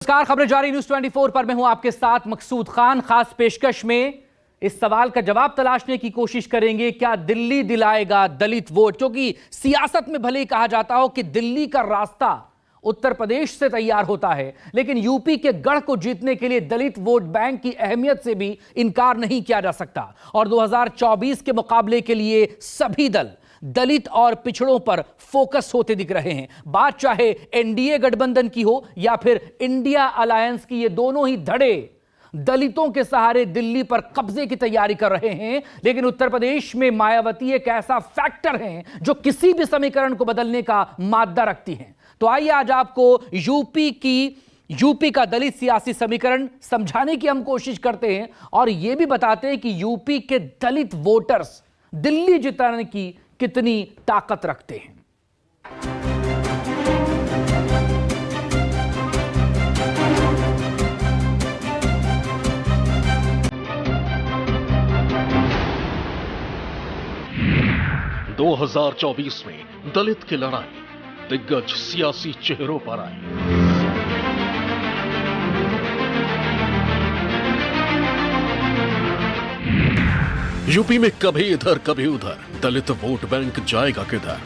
नमस्कार, खबरें जारी न्यूज 24 पर मैं हूं आपके साथ मकसूद खान। खास पेशकश में इस सवाल का जवाब तलाशने की कोशिश करेंगे, क्या दिल्ली दिलाएगा दलित वोट? क्योंकि सियासत में भले ही कहा जाता हो कि दिल्ली का रास्ता उत्तर प्रदेश से तैयार होता है, लेकिन यूपी के गढ़ को जीतने के लिए दलित वोट बैंक की अहमियत से भी इनकार नहीं किया जा सकता। और 2024 के मुकाबले के लिए सभी दल दलित और पिछड़ों पर फोकस होते दिख रहे हैं। बात चाहे एनडीए गठबंधन की हो या फिर इंडिया अलायंस की, ये दोनों ही धड़े दलितों के सहारे दिल्ली पर कब्जे की तैयारी कर रहे हैं। लेकिन उत्तर प्रदेश में मायावती एक ऐसा फैक्टर है जो किसी भी समीकरण को बदलने का मादा रखती है। तो आइए आज आपको यूपी का दलित सियासी समीकरण समझाने की हम कोशिश करते हैं और यह भी बताते हैं कि यूपी के दलित वोटर्स दिल्ली जिताने की कितनी ताकत रखते हैं। दो 2024 में दलित की लड़ाई दिग्गज सियासी चेहरों पर आई। यूपी में कभी इधर कभी उधर दलित वोट बैंक जाएगा किधर?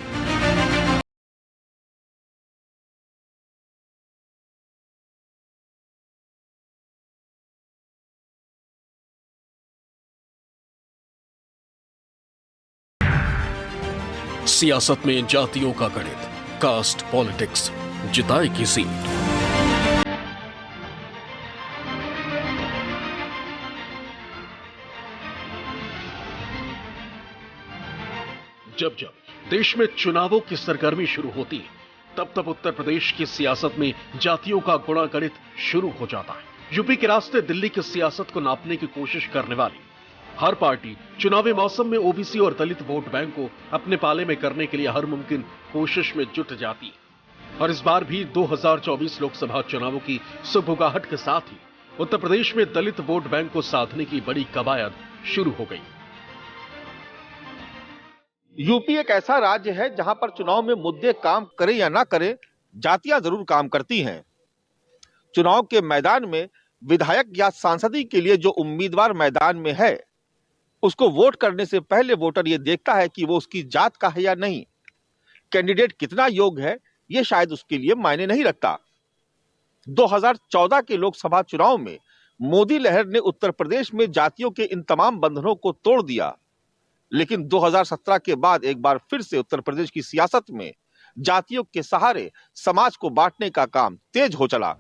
सियासत में जातियों का गणित, कास्ट पॉलिटिक्स जिताएगी सीट। जब जब देश में चुनावों की सरगर्मी शुरू होती है, तब तब उत्तर प्रदेश की सियासत में जातियों का गुणागणित शुरू हो जाता है। यूपी के रास्ते दिल्ली की सियासत को नापने की कोशिश करने वाली हर पार्टी चुनावी मौसम में ओबीसी और दलित वोट बैंक को अपने पाले में करने के लिए हर मुमकिन कोशिश में जुट जाती है। और इस बार भी 2024 लोकसभा चुनावों की सुबुगाहट के साथ ही उत्तर प्रदेश में दलित वोट बैंक को साधने की बड़ी कवायद शुरू हो गई। यूपी एक ऐसा राज्य है जहां पर चुनाव में मुद्दे काम करे या ना करे, जातियां जरूर काम करती हैं। चुनाव के मैदान में विधायक या सांसदी के लिए जो उम्मीदवार मैदान में है, उसको वोट करने से पहले वोटर ये देखता है कि वो उसकी जात का है या नहीं। कैंडिडेट कितना योग्य है, ये शायद उसके लिए मायने नहीं रखता। 2014 के लोकसभा चुनाव में मोदी लहर ने उत्तर प्रदेश में जातियों के इन तमाम बंधनों को तोड़ दिया। लेकिन 2017 के बाद एक बार फिर से उत्तर प्रदेश की सियासत में जातियों के सहारे समाज को बांटने का काम तेज हो चला।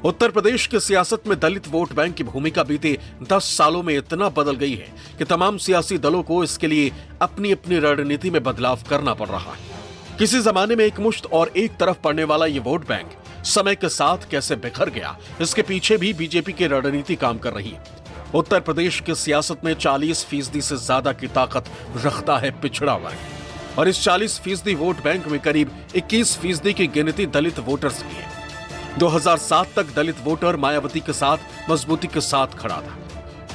उत्तर प्रदेश की सियासत में दलित वोट बैंक की भूमिका बीते 10 सालों में इतना बदल गई है कि तमाम सियासी दलों को इसके लिए अपनी अपनी रणनीति में बदलाव करना पड़ रहा है। किसी जमाने में एक मुश्त और एक तरफ पड़ने वाला ये वोट बैंक समय के साथ कैसे बिखर गया, इसके पीछे भी बीजेपी की रणनीति काम कर रही है। उत्तर प्रदेश की सियासत में 40% से ज्यादा की ताकत रखता है पिछड़ा वर्ग और इस 40% वोट बैंक में करीब 21% की गिनती दलित वोटर्स की है। 2007 तक दलित वोटर मायावती के साथ मजबूती के साथ खड़ा था।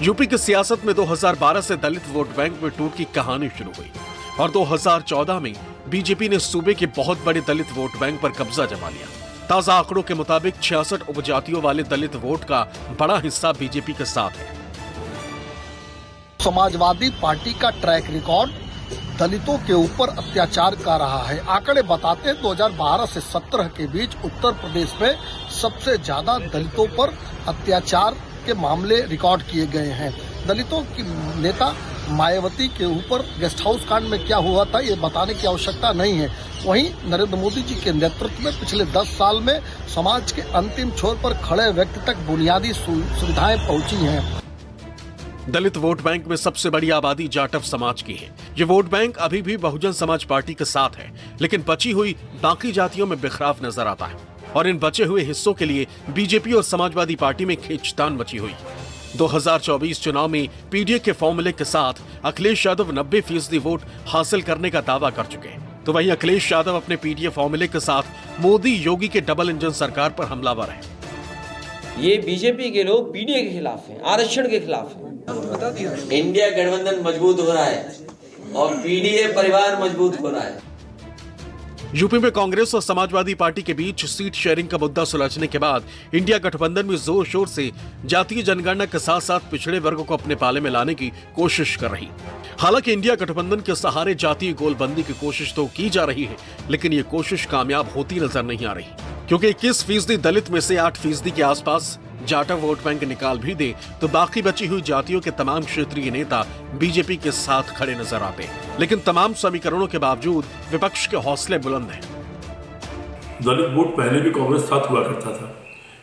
यूपी की सियासत में 2012 से दलित वोट बैंक में टूट की कहानी शुरू हुई और 2014 में बीजेपी ने सूबे के बहुत बड़े दलित वोट बैंक पर कब्जा जमा लिया। ताजा आंकड़ों के मुताबिक 66 उपजातियों वाले दलित वोट का बड़ा हिस्सा बीजेपी के साथ है। समाजवादी पार्टी का ट्रैक रिकॉर्ड दलितों के ऊपर अत्याचार का रहा है। आंकड़े बताते हैं 2012 से 17 के बीच उत्तर प्रदेश में सबसे ज्यादा दलितों पर अत्याचार के मामले रिकॉर्ड किए गए हैं। दलितों की नेता मायावती के ऊपर गेस्ट हाउस कांड में क्या हुआ था ये बताने की आवश्यकता नहीं है। वहीं नरेंद्र मोदी जी के नेतृत्व में पिछले 10 साल में समाज के अंतिम छोर पर खड़े व्यक्ति तक बुनियादी सुविधाएं पहुंची हैं। दलित वोट बैंक में सबसे बड़ी आबादी जाटव समाज की है। ये वोट बैंक अभी भी बहुजन समाज पार्टी के साथ है, लेकिन बची हुई बाकी जातियों में बिखराव नजर आता है और इन बचे हुए हिस्सों के लिए बीजेपी और समाजवादी पार्टी में खींचतान मची हुई। 2024 चुनाव में पीडीए के फॉर्मूले के साथ अखिलेश यादव 90% वोट हासिल करने का दावा कर चुके हैं, तो वहीं अखिलेश यादव अपने पीडीए फॉर्मूले के साथ मोदी योगी के डबल इंजन सरकार पर हमलावर है। ये बीजेपी के लोग पीडीए के खिलाफ हैं, आरक्षण के खिलाफ हैं। इंडिया गठबंधन मजबूत हो रहा है और पीडीए परिवार मजबूत हो रहा है। यूपी में कांग्रेस और समाजवादी पार्टी के बीच सीट शेयरिंग का मुद्दा सुलझने के बाद इंडिया गठबंधन में जोर शोर से जातीय जनगणना के साथ साथ पिछड़े वर्ग को अपने पाले में लाने की कोशिश कर रही। हालांकि इंडिया गठबंधन के सहारे जातीय गोलबंदी की कोशिश तो की जा रही है, लेकिन ये कोशिश कामयाब होती नजर नहीं आ रही, क्योंकि 21% दलित में से 8% के आसपास जाटा वोट बैंक निकाल भी दे तो बाकी बची हुई जातियों के तमाम क्षेत्रीय नेता बीजेपी के साथ खड़े नजर आते हैं। लेकिन तमाम समीकरणों के बावजूद विपक्ष के हौसले बुलंद हैं। दलित वोट पहले भी कांग्रेस साथ हुआ करता था,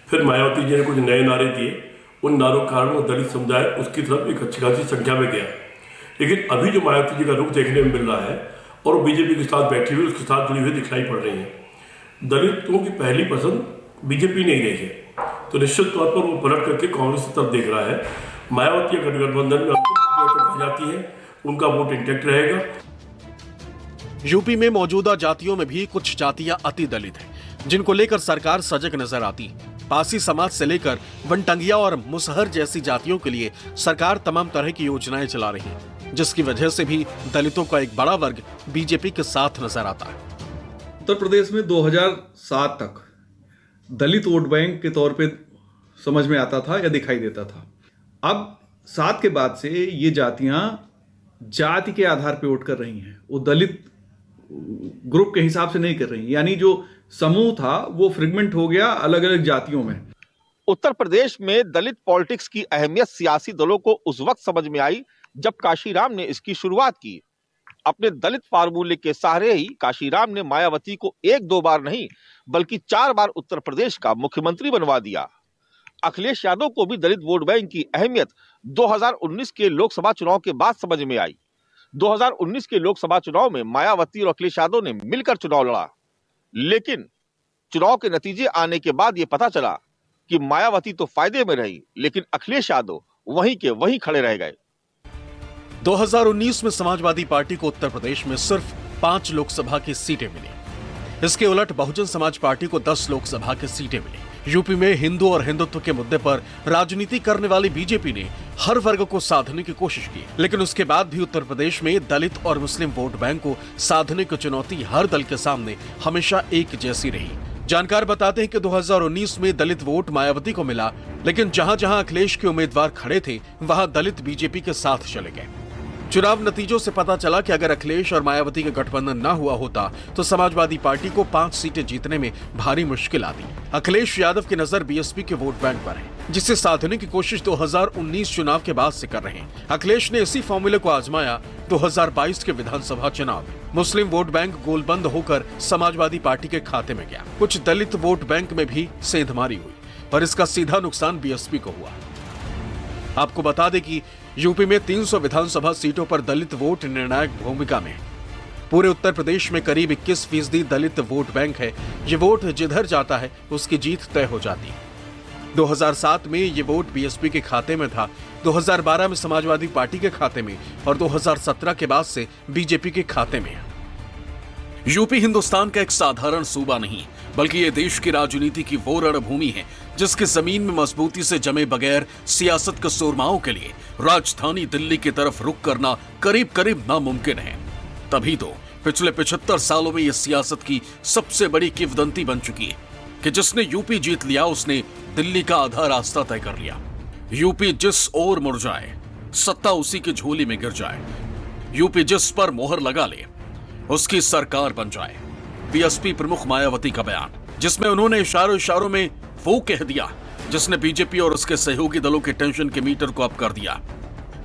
फिर मायावती जी ने कुछ नए नारे दिए, उन नारों के कारण दलित समुदाय उसकी तरफ एक अच्छी खासी संख्या में गया। लेकिन अभी जो मायावती जी का रुख देखने में मिल रहा है और वो बीजेपी के साथ बैठी हुई उसके साथ जुड़ी हुई दिखलाई पड़ रही है। दलितों की पहली पसंद बीजेपी नहीं रही है, तो निश्चित तौर पर वो पलट करके कांग्रेस की तरफ देख रहा है। मायावती गठबंधन में आ जाती है, उनका वोट इंटैक्ट रहेगा। यूपी में मौजूदा जातियों में भी कुछ जातियां अति दलित हैं, जिनको लेकर सरकार सजग नजर आती। पासी समाज से लेकर वनटंगिया और मुसहर जैसी जातियों के लिए सरकार तमाम तरह की योजनाएं चला रही है, जिसकी वजह से भी दलितों का एक बड़ा वर्ग बीजेपी के साथ नजर आता है। उत्तर प्रदेश में 2007 तक दलित वोट बैंक के तौर पे समझ में आता था या दिखाई देता था। अब 7 के बाद से ये जातियां जाति के आधार पे वोट कर रही हैं, वो दलित ग्रुप के हिसाब से नहीं कर रही, यानी जो समूह था वो फ्रेगमेंट हो गया अलग अलग जातियों में। उत्तर प्रदेश में दलित पॉलिटिक्स की अहमियत सियासी दलों को उस वक्त समझ में आई जब काशीराम ने इसकी शुरुआत की। अपने दलित फार्मूले के सहारे ही काशीराम ने मायावती को 1-2 बार नहीं बल्कि 4 बार उत्तर प्रदेश का मुख्यमंत्री बनवा दिया। अखिलेश यादव को भी दलित वोट बैंक की अहमियत 2019 के लोकसभा चुनाव के बाद समझ में आई। 2019 के लोकसभा चुनाव में मायावती और अखिलेश यादव ने मिलकर चुनाव लड़ा, लेकिन चुनाव के नतीजे आने के बाद यह पता चला कि मायावती तो फायदे में रही, लेकिन अखिलेश यादव वहीं के वहीं खड़े रह गए। 2019 में समाजवादी पार्टी को उत्तर प्रदेश में सिर्फ 5 लोकसभा की सीटें मिली। इसके उलट बहुजन समाज पार्टी को 10 लोकसभा की सीटें मिली। यूपी में हिंदू और हिंदुत्व के मुद्दे पर राजनीति करने वाली बीजेपी ने हर वर्ग को साधने की कोशिश की, लेकिन उसके बाद भी उत्तर प्रदेश में दलित और मुस्लिम वोट बैंक को साधने की चुनौती हर दल के सामने हमेशा एक जैसी रही। जानकार बताते हैं कि 2019 में दलित वोट मायावती को मिला, लेकिन जहां जहां अखिलेश के उम्मीदवार खड़े थे वहां दलित बीजेपी के साथ चले गए। चुनाव नतीजों से पता चला कि अगर अखिलेश और मायावती का गठबंधन न हुआ होता तो समाजवादी पार्टी को 5 सीटें जीतने में भारी मुश्किल आती। अखिलेश यादव की नजर बीएसपी के वोट बैंक पर है, जिसे साधने की कोशिश 2019 चुनाव के बाद से कर रहे हैं। अखिलेश ने इसी फॉर्मूले को आजमाया 2022 के विधानसभा चुनाव में। मुस्लिम वोट बैंक गोलबंद होकर समाजवादी पार्टी के खाते में गया। कुछ दलित वोट बैंक में भी सेंधमारी हुई, पर इसका सीधा नुकसान बीएसपी को हुआ। आपको बता दें कि यूपी में 300 विधानसभा सीटों पर दलित वोट निर्णायक भूमिका में। पूरे उत्तर प्रदेश में करीब 21% दलित वोट बैंक है। ये वोट जिधर जाता है उसकी जीत तय हो जाती है। 2007 में ये वोट बीएसपी के खाते में था, 2012 में समाजवादी पार्टी के खाते में और 2017 के बाद से बीजेपी के खाते में। यूपी हिंदुस्तान का एक साधारण सूबा नहीं, बल्कि ये देश की राजनीति की वो रणभूमि है जिसकी जमीन में मजबूती से जमे बगैर सियासत के सूरमाओं के लिए राजधानी दिल्ली की तरफ रुख करना करीब करीब नामुमकिन है। तभी तो पिछले 75 सालों में यह सियासत की सबसे बड़ी किंवदंती बन चुकी है कि जिसने यूपी जीत लिया उसने दिल्ली का आधा रास्ता तय कर लिया। यूपी जिस ओर मुड़ जाए सत्ता उसी की झोली में गिर जाए। यूपी जिस पर मोहर लगा ले उसकी सरकार बन जाए। बीएसपी प्रमुख मायावती का बयान, जिसमें उन्होंने इशारों में वो कह दिया जिसने बीजेपी और उसके सहयोगी दलों के टेंशन के मीटर को अप कर दिया।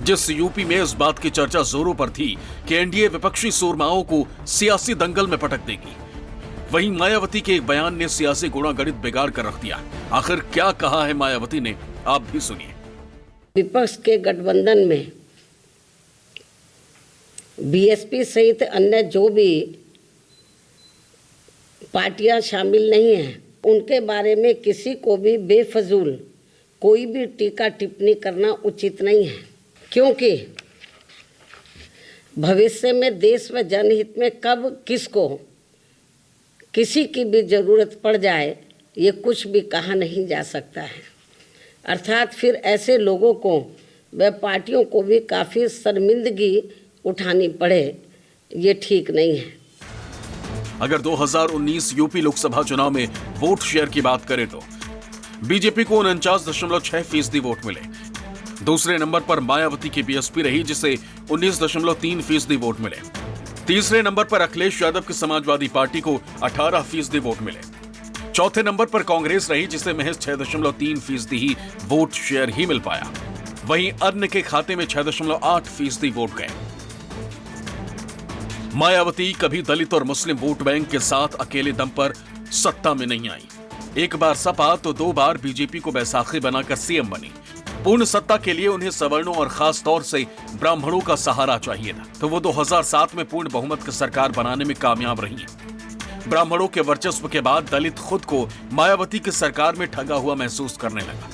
जिस यूपी में इस बात की चर्चा जोरों पर थी कि एनडीए विपक्षी सूरमाओं को सियासी दंगल में पटक देगी, वहीं मायावती के एक बयान ने सियासी गुणागणित बिगाड़ कर रख दिया। आखिर क्या कहा है मायावती ने, आप भी सुनिए। विपक्ष के गठबंधन में बीएसपी सहित अन्य जो भी पार्टियां शामिल नहीं हैं, उनके बारे में किसी को भी बेफजूल कोई भी टीका टिप्पणी करना उचित नहीं है, क्योंकि भविष्य में देश व जनहित में कब किसको किसी की भी ज़रूरत पड़ जाए ये कुछ भी कहा नहीं जा सकता है। अर्थात फिर ऐसे लोगों को व पार्टियों को भी काफ़ी शर्मिंदगी उठानी पड़े, ये ठीक नहीं है। अगर 2019 यूपी लोकसभा चुनाव में वोट शेयर की बात करें तो बीजेपी को 49.6% वोट मिले। दूसरे नंबर पर मायावती की बीएसपी रही, जिसे 19.3% वोट मिले। तीसरे नंबर पर अखिलेश यादव की समाजवादी पार्टी को 18% वोट मिले। चौथे नंबर पर कांग्रेस रही, जिसे महज 6.3% ही वोट शेयर ही मिल पाया। वहीं अन्य के खाते में 6.8% वोट गए। मायावती कभी दलित और मुस्लिम वोट बैंक के साथ अकेले दम पर सत्ता में नहीं आई। एक बार सपा तो 2 बार बीजेपी को बैसाखी बनाकर सीएम बनी। पूर्ण सत्ता के लिए उन्हें सवर्णों और खास तौर से ब्राह्मणों का सहारा चाहिए था, तो वो 2007 में पूर्ण बहुमत की सरकार बनाने में कामयाब रही है। ब्राह्मणों के वर्चस्व के बाद दलित खुद को मायावती की सरकार में ठगा हुआ महसूस करने लगा,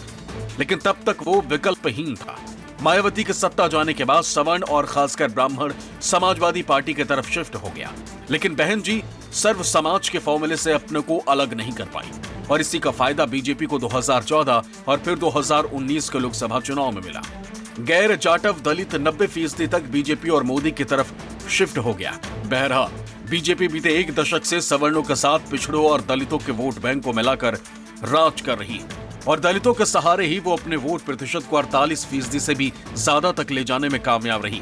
लेकिन तब तक वो विकल्पहीन था। मायावती के सत्ता जाने के बाद सवर्ण और खासकर ब्राह्मण समाजवादी पार्टी की तरफ शिफ्ट हो गया, लेकिन बहन जी सर्व समाज के फॉर्मूले से अपने को अलग नहीं कर पाई और इसी का फायदा बीजेपी को 2014 और फिर 2019 के लोकसभा चुनाव में मिला। गैर जाटव दलित 90% तक बीजेपी और मोदी की तरफ शिफ्ट हो गया। बहरहाल बीजेपी बीते 1 दशक से सवर्णों के साथ पिछड़ों और दलितों के वोट बैंक को मिलाकर राज कर रही है और दलितों के सहारे ही वो अपने वोट प्रतिशत को 48% से भी ज्यादा तक ले जाने में कामयाब रही।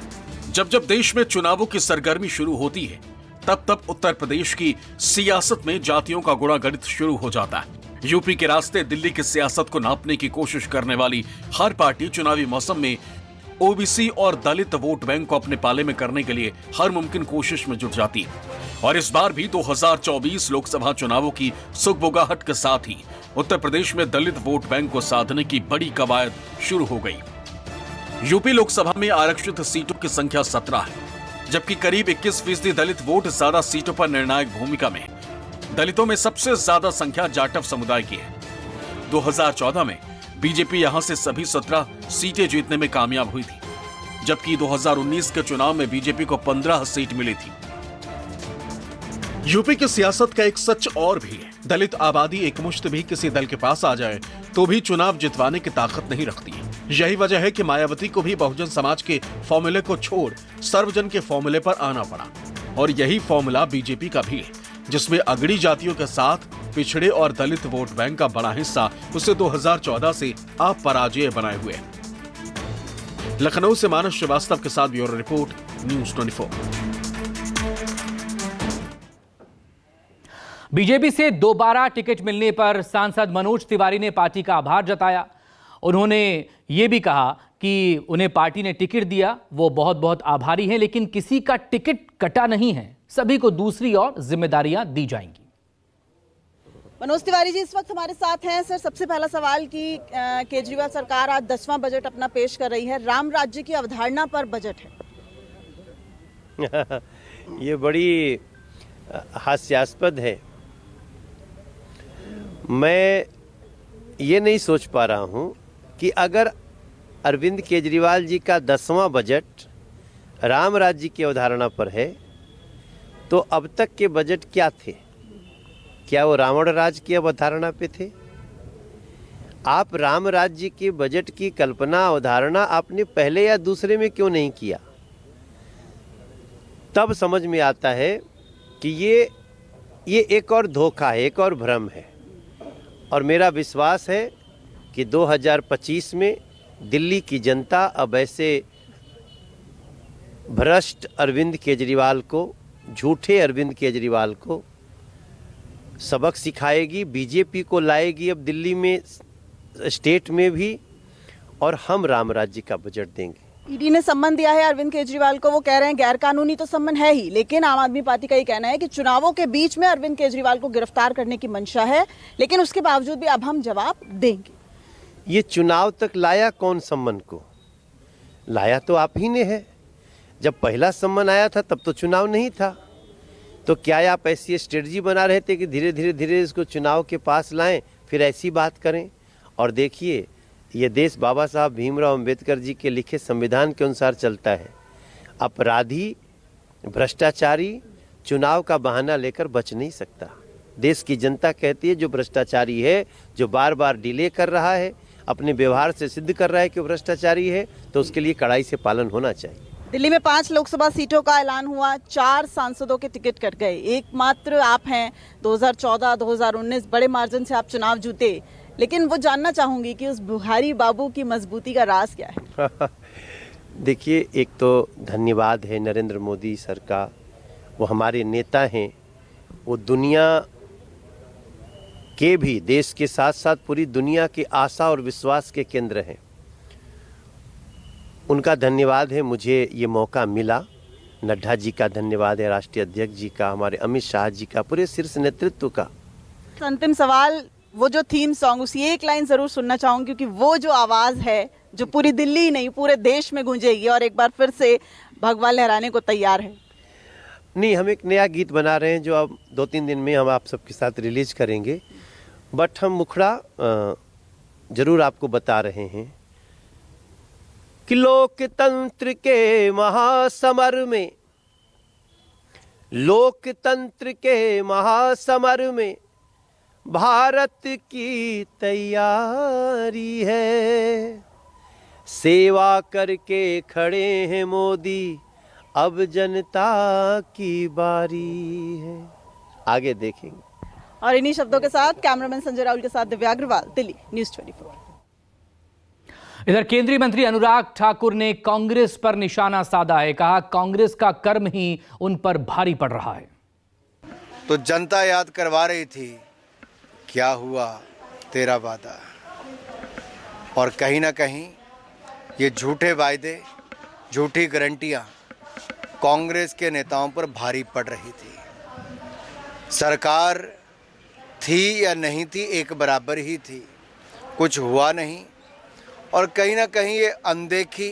जब जब देश में चुनावों की सरगर्मी शुरू होती है, तब तब उत्तर प्रदेश की सियासत में जातियों का गुणागणित शुरू हो जाता है। यूपी के रास्ते दिल्ली की सियासत को नापने की कोशिश करने वाली हर पार्टी चुनावी मौसम में ओबीसी और दलित वोट बैंक को अपने पाले में करने के लिए हर मुमकिन कोशिश में जुट जाती है और इस बार भी 2024 लोकसभा चुनावों की सुगबुगाहट के साथ ही उत्तर प्रदेश में दलित वोट बैंक को साधने की बड़ी कवायद शुरू हो गई। यूपी लोकसभा में आरक्षित सीटों की संख्या 17 है, जबकि करीब 21% दलित वोट ज्यादा सीटों पर निर्णायक भूमिका में है। दलितों में सबसे ज्यादा संख्या जाटव समुदाय की है। 2014 में बीजेपी यहां से सभी 17 सीटें जीतने में कामयाब हुई थी, जबकि 2019 के चुनाव में बीजेपी को 15 सीट मिली थी। यूपी की सियासत का एक सच और भी है, दलित आबादी एकमुश्त भी किसी दल के पास आ जाए तो भी चुनाव जितवाने की ताकत नहीं रखती है। यही वजह है कि मायावती को भी बहुजन समाज के फॉर्मूले को छोड़ सर्वजन के फॉर्मूले पर आना पड़ा और यही फॉर्मूला बीजेपी का भी है, जिसमें अगड़ी जातियों के साथ पिछड़े और दलित वोट बैंक का बड़ा हिस्सा उसे 2014 से आप पराजय बनाए हुए है। लखनऊ से मानस श्रीवास्तव के साथ ब्यूरो रिपोर्ट, न्यूज़ 24। बीजेपी से दोबारा टिकट मिलने पर सांसद मनोज तिवारी ने पार्टी का आभार जताया। उन्होंने ये भी कहा कि उन्हें पार्टी ने टिकट दिया, वो बहुत बहुत आभारी हैं, लेकिन किसी का टिकट कटा नहीं है, सभी को दूसरी और जिम्मेदारियां दी जाएंगी। मनोज तिवारी जी इस वक्त हमारे साथ हैं। सर, सबसे पहला सवाल कि केजरीवाल सरकार आज 10वां बजट अपना पेश कर रही है, राम राज्य की अवधारणा पर बजट है। ये बड़ी हास्यास्पद है। मैं ये नहीं सोच पा रहा हूँ कि अगर अरविंद केजरीवाल जी का 10वां बजट राम राज्य की अवधारणा पर है तो अब तक के बजट क्या थे? क्या वो रावण राज की अवधारणा पे थे? आप राम राज्य के बजट की कल्पना अवधारणा आपने पहले या दूसरे में क्यों नहीं किया? तब समझ में आता है कि ये एक और धोखा है, एक और भ्रम है। और मेरा विश्वास है कि 2025 में दिल्ली की जनता अब ऐसे भ्रष्ट अरविंद केजरीवाल को, झूठे अरविंद केजरीवाल को सबक सिखाएगी, बीजेपी को लाएगी अब दिल्ली में, स्टेट में भी, और हम राम राज्य का बजट देंगे। ईडी ने सम्मन दिया है अरविंद केजरीवाल को। वो कह रहे हैं गैर कानूनी तो सम्मन है ही, लेकिन आम आदमी पार्टी का ये कहना है कि चुनावों के बीच में अरविंद केजरीवाल को गिरफ्तार करने की मंशा है, लेकिन उसके बावजूद भी अब हम जवाब देंगे। ये चुनाव तक लाया कौन सम्मन को? लाया तो आप ही ने है। जब पहला सम्मन आया था तब तो चुनाव नहीं था, तो क्या आप ऐसी स्ट्रेटजी बना रहे थे कि धीरे धीरे इसको चुनाव के पास लाएं, फिर ऐसी बात करें? और देखिए, ये देश बाबा साहब भीमराव अंबेडकर जी के लिखे संविधान के अनुसार चलता है। अपराधी, भ्रष्टाचारी चुनाव का बहाना लेकर बच नहीं सकता। देश की जनता कहती है जो भ्रष्टाचारी है, जो बार बार डिले कर रहा है, अपने व्यवहार से सिद्ध कर रहा है कि भ्रष्टाचारी है, तो उसके लिए कड़ाई से पालन होना चाहिए। दिल्ली में 5 लोकसभा सीटों का ऐलान हुआ, 4 सांसदों के टिकट कट गए, एकमात्र आप हैं। 2014, 2019 बड़े मार्जिन से आप चुनाव जीते, लेकिन वो जानना चाहूंगी कि उस बुहारी बाबू की मजबूती का राज क्या है? देखिए, एक तो धन्यवाद है नरेंद्र मोदी सर का, वो हमारे नेता हैं, वो दुनिया के भी, देश के साथ साथ पूरी दुनिया की आशा और विश्वास के केंद्र हैं। उनका धन्यवाद है, मुझे ये मौका मिला। नड्डा जी का धन्यवाद है, राष्ट्रीय अध्यक्ष जी का, हमारे अमित शाह जी का, पूरे शीर्ष नेतृत्व का। अंतिम सवाल, वो जो थीम सॉन्ग, उसकी एक लाइन जरूर सुनना चाहूंगी, क्योंकि वो जो आवाज है जो पूरी दिल्ली नहीं पूरे देश में गूंजेगी और एक बार फिर से भगवा लहराने को तैयार है। नहीं, हम एक नया गीत बना रहे हैं जो अब 2-3 दिन में हम आप सबके साथ रिलीज करेंगे, बट हम मुखड़ा जरूर आपको बता रहे हैं कि लोकतंत्र के महासमर में, लोकतंत्र के महासमर में भारत की तैयारी है, सेवा करके खड़े हैं मोदी, अब जनता की बारी है। आगे देखेंगे। और इन्हीं शब्दों के साथ कैमरामैन संजय राहुल के साथ दिव्या अग्रवाल, दिल्ली न्यूज़ 24। इधर केंद्रीय मंत्री अनुराग ठाकुर ने कांग्रेस पर निशाना साधा है, कहा कांग्रेस का कर्म ही उन पर भारी पड़ रहा है। तो जनता याद करवा रही थी, क्या हुआ तेरा वादा, और कहीं ना कहीं ये झूठे वायदे, झूठी गारंटियां कांग्रेस के नेताओं पर भारी पड़ रही थी। सरकार थी या नहीं थी, एक बराबर ही थी, कुछ हुआ नहीं, और कहीं ना कहीं ये अनदेखी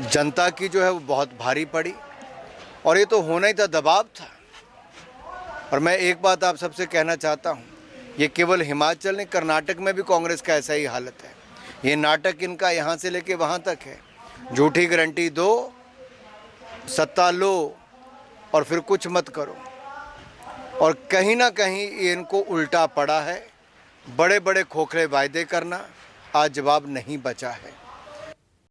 जनता की जो है वो बहुत भारी पड़ी, और ये तो होना ही था, दबाव था। और मैं एक बात आप सबसे कहना चाहता हूँ, ये केवल हिमाचल नहीं, कर्नाटक में भी कांग्रेस का ऐसा ही हालत है। ये नाटक इनका यहाँ से लेके वहाँ तक है, झूठी गारंटी दो, सत्ता लो और फिर कुछ मत करो, और कहीं ना कहीं ये इनको उल्टा पड़ा है। बड़े बड़े खोखले वायदे करना, आज जवाब नहीं बचा है।